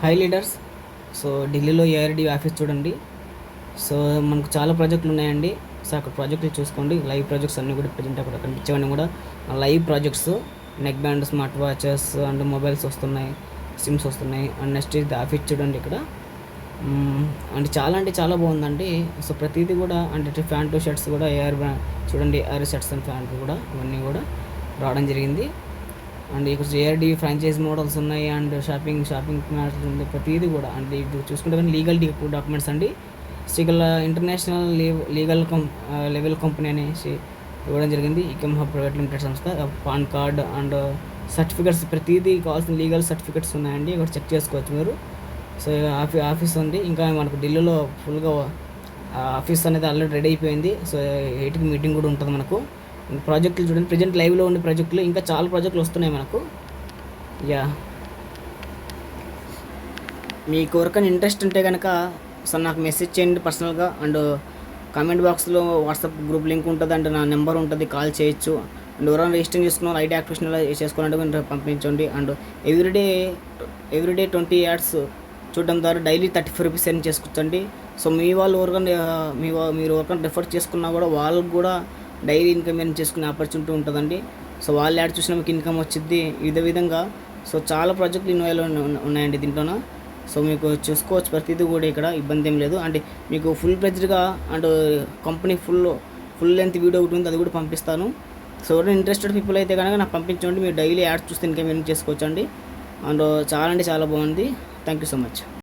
High leaders. So ఢిల్లీలో ARD office చూడండి. So మనకు చాలా ప్రాజెక్టులు ఉన్నాయండి. సో అక్కడ ప్రాజెక్టులు చూసుకోండి. లైవ్ ప్రాజెక్ట్స్ అన్నీ కూడా ప్రెజెంట్ అక్కడ కనిపించేవన్నీ కూడా live projects. Neck band, smart watches and mobiles వస్తున్నాయి, సిమ్స్ వస్తున్నాయి. అండ్ నెక్స్ట్ ఇది ఆఫీస్ చూడండి ఇక్కడ. అంటే చాలా బాగుందండి. సో ప్రతిదీ కూడా అంటే ఫ్యాంటు షర్ట్స్ కూడా చూడండి, ఏఆర్ షర్ట్స్ అండ్ ప్యాంట్లు కూడా ఇవన్నీ కూడా రావడం జరిగింది. అండ్ ఇక్కడ ఏఆర్‌డి ఫ్రాంచైజ్ మోడల్స్ ఉన్నాయి. అండ్ షాపింగ్ మాల్స్ ఉంది. ప్రతిదీ కూడా అంటే ఇది చూసుకుంటే కానీ లీగల్ డాక్యుమెంట్స్ అండి. సిగల్ ఇంటర్నేషనల్ లెవెల్ కంపెనీ అనేసి ఇవ్వడం జరిగింది. ఈకమ్ హబ్ ప్రైవేట్ లిమిటెడ్ సంస్థ. పాన్ కార్డ్ అండ్ సర్టిఫికెట్స్, ప్రతిదీ కావాల్సిన లీగల్ సర్టిఫికెట్స్ ఉన్నాయండి. ఇక్కడ చెక్ చేసుకోవచ్చు మీరు. సో ఆఫీస్ ఉంది. ఇంకా మనకు ఢిల్లీలో ఫుల్గా ఆఫీస్ అనేది ఆల్రెడీ రెడీ అయిపోయింది. సో 8కి మీటింగ్ కూడా ఉంటుంది మనకు. ప్రాజెక్టులు చూడండి, ప్రజెంట్ లైవ్లో ఉండే ప్రాజెక్టులు, ఇంకా చాలా ప్రాజెక్టులు వస్తున్నాయి మనకు. యా, మీకు ఎవరికైనా ఇంట్రెస్ట్ ఉంటే కనుక సో నాకు మెసేజ్ చేయండి పర్సనల్గా. అండ్ కామెంట్ బాక్స్లో వాట్సాప్ గ్రూప్ లింక్ ఉంటుంది. అండ్ నా నెంబర్ ఉంటుంది, కాల్ చేయొచ్చు. అండ్ ఎవరైనా రిజిస్టర్ చేసుకున్న ఐడి యాక్టివేషన్ చేసుకోవాలంటే మీరు పంపించండి. అండ్ ఎవ్రీడే 20 యాడ్స్ చూడడం ద్వారా డైలీ 34 రూపీస్ ఎర్న్ చేసుకోవచ్చండి. సో మీ వాళ్ళు ఎవరికైనా మీరు ఎవరికైనా రెఫర్ చేసుకున్నా కూడా వాళ్ళకి కూడా డైలీ ఇన్కమ్ ఎర్న్ చేసుకునే ఆపర్చునిటీ ఉంటుందండి. సో వాళ్ళు యాడ్ చూసినా మీకు ఇన్కమ్ వచ్చింది. ఇదే విధంగా సో చాలా ప్రాజెక్టులు ఇన్వాల్వ్ ఉన్నాయండి దీంట్లోన. సో మీకు చూసుకోవచ్చు ప్రతిదీ కూడా, ఇక్కడ ఇబ్బంది ఏం లేదు. అంటే మీకు ఫుల్ ప్లెజ్డ్గా and company full length video ఒకటి ఉంది, అది కూడా పంపిస్తాను. సో ఎవరైనా ఇంట్రెస్టెడ్ పీపుల్ అయితే కనుక నాకు పంపించండి. మీరు డైలీ యాడ్స్ చూస్తే ఇన్కమ్ ఎర్న్ చేసుకోవచ్చు అండి. అండ్ చాలా బాగుంది. Thank you so much.